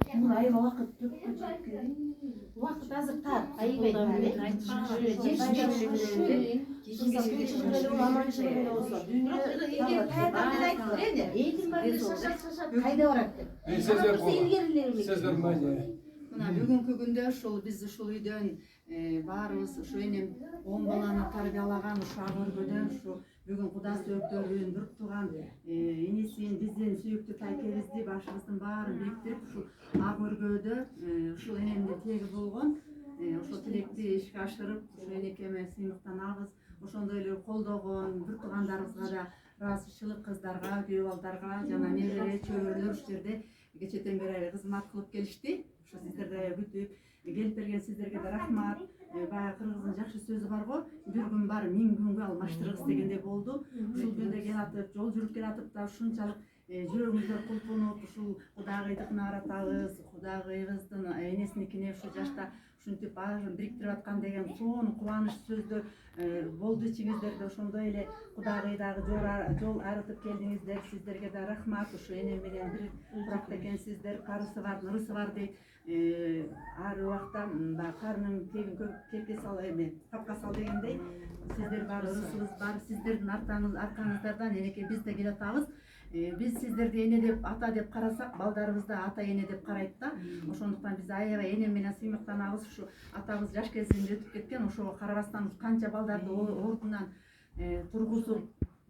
Ay vakit vakit azık tar. Ayı beyler. Мына бүгүнкү күндө ушул биз ушул үйдөн баарыбыз ушу энем 10 баланы тарбиялаган ушу ак өргөдөн ушу бүгүн куда сөөктөрүн бир тууган энесин биздин сүйүктүү тайкебизди башыбыздын баарын бириктирип ушул ак өргөдө ушул энемдин тиеги болгон ошол тилекти ишке ашырып ушу энекеме сыймыктанабыз ошондой эле колдогон бир туугандарыбызга да ыраазычылык кыздарга күйөө балдарга жана небере чөбүрөлөр ушул жерде кечээден бери кызмат кылып келишти. Ошо сиздерди күтүп келип берген сиздерге да рахмат. Баягы кыргыздын жакшы сөзү бар го, бир күн бар, 1000 күнгө алмаштыргыс дегендей болду. Ушул күндө келатып, жол жүрүп келатып да ушунчалык жүрөгүмүздө кулпунуп, ушул Кудагыйдыкына каратабыз, Кудагыйыбыздын энесиникине ушу жашта ушинтип баарын бириктирип аткан деген сонун кубаныч сөздөр болду ичиңиздерде. Ошондой эле Кудагыйдагы жол арытып келдиңиздер, сиздерге да рахмат. Ушу энем менен бир туракта экенсиздер, карысы бар, нырысы бар дейт. Ар убакта карынын тегин кепке сал капка сал дегендей сиздер бар, ырысыбыз бар, сиздердин аркаңыздардан энеке биз да келатабыз. Биз сиздерди эне деп, ата деп карасак, балдарыбыз да ата эне деп карайт да. Ошондуктан биз аябай энем менен сыймыктанабыз. Ушу атабыз жаш кезинде өтүп кеткен, ошого карабастан канча балдарды ордунан тургузуп,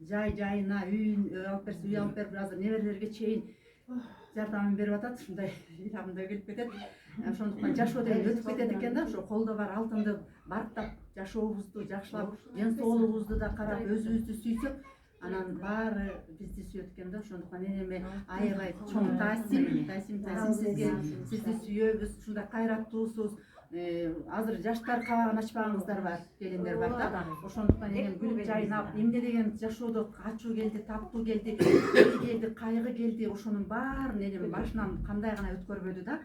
жайына үй алып берип азыр неберелерге чейин жардамын берип атат. Ушундай илам да келип кетет. Ошондуктан жашоо деген өтүп кетет экен да. Ошо колдо бар алтынды барктап, жашообузду жакшылап, ден соолугубузду да карап, өзүбүздү сүйсөк, анан баары бизди сүйөт экен да. Ошондуктан энеме аябай чоң таасим сизге, сизди сүйөбүз. Ушундай кайраттуусуз, азыр жаштар кабагын ачпагыңыздар бар, келиндер бар да. Ошондуктан энем күлүп жайнап, эмне деген жашоодо ачуу келди, тапкуу келди, кайгы келди, ошонун баарын энем башынан кандай гана өткөрбөдү да.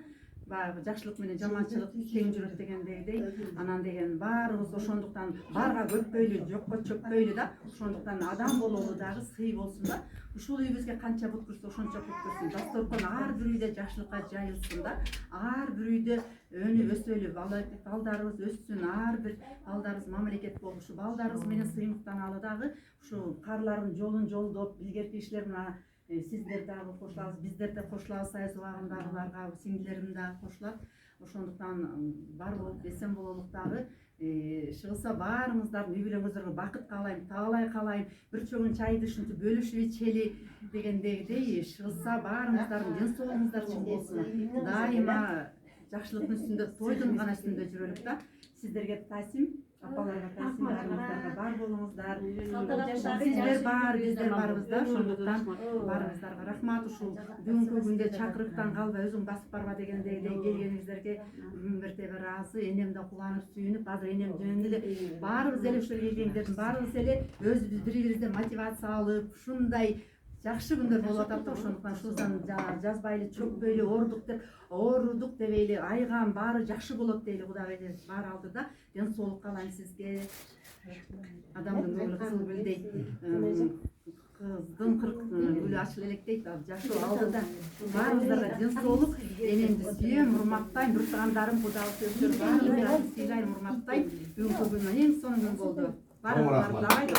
Баягы жакшылык менен жаманчылык тең жүрөт дегендей. Анан деген баарыбыз ошондуктан барга көппөйлү, жокко чөкпөйлү да. Ошондуктан адам болобу дагы сый болсун да. Ушул үйүбүзгө канча бут курса ошончо бут курсын. Дасторкон ар бир үйдө жакшылыкка жайылсын да. Ар бир үйдө өнүп өсөлү, балдарыбыз өссүн, ар бир балдарыбыз мамлекет болуп, ушу балдарыбыз менен сыймыктаналы дагы ушу карлардын жолун жолдоп, илгерки иштер мына сиздер дагы кошулабыз, биздер да кошулабыз, Сайыз убагындагыларга, сиңдилерим да кошулат. Ошондуктан бар болуп, эсен бололук дагы. Чыгылса баарыңыздардын үй бүлөңүздөргө бакыт каалайм, таалай каалайм. Бир чөгүн чайды ушинтип бөлүшүп ичели дегендегидей, чыгылса баарыңыздардын ден соолугуңуздар чың болсун. Дайыма жакшылыктын үстүндө, тойдун гана үстүндө жүрөлүк да. Сиздерге таасим, апаларга таасим, баарыңыздарга бар болуңуздар. Сиздер бар, биздер барбыз да. Ошондуктан баарыңыздарга рахмат. Ушул бүгүнкү күндө чакырыктан калбай өзүң басып барба дегендей келгениңиздерге миң мертебе ыраазы. Энем да кубанып, сүйүнүп, азыр энем жөнүндө эле баарыбыз эле ушул келгендердин баарыбыз эле өзүбүз бири-бирибизден мотивация алып, ушундай жакшы күндөр болуп атат да. Ошондуктан ушудан жазбайлы, чөкпөйлү, оорудук дебейли, айган баары жакшы болот дейли. Кудагай баары алдыда ден соолук каалайм сизге. Адамдын көңүлү кызыл гүл дейт, кыздын гүлү ачыл элек дейт. Жашоо алдыда. Баарыңыздарга ден соолук. Энемди сүйөм, урматтайм, бир туугандарым, кудагы сөздөр баарыңыздарды сыйлайм, урматтайм. Бүгүнкү күн эң сонун күн болду. Баарыңыздарга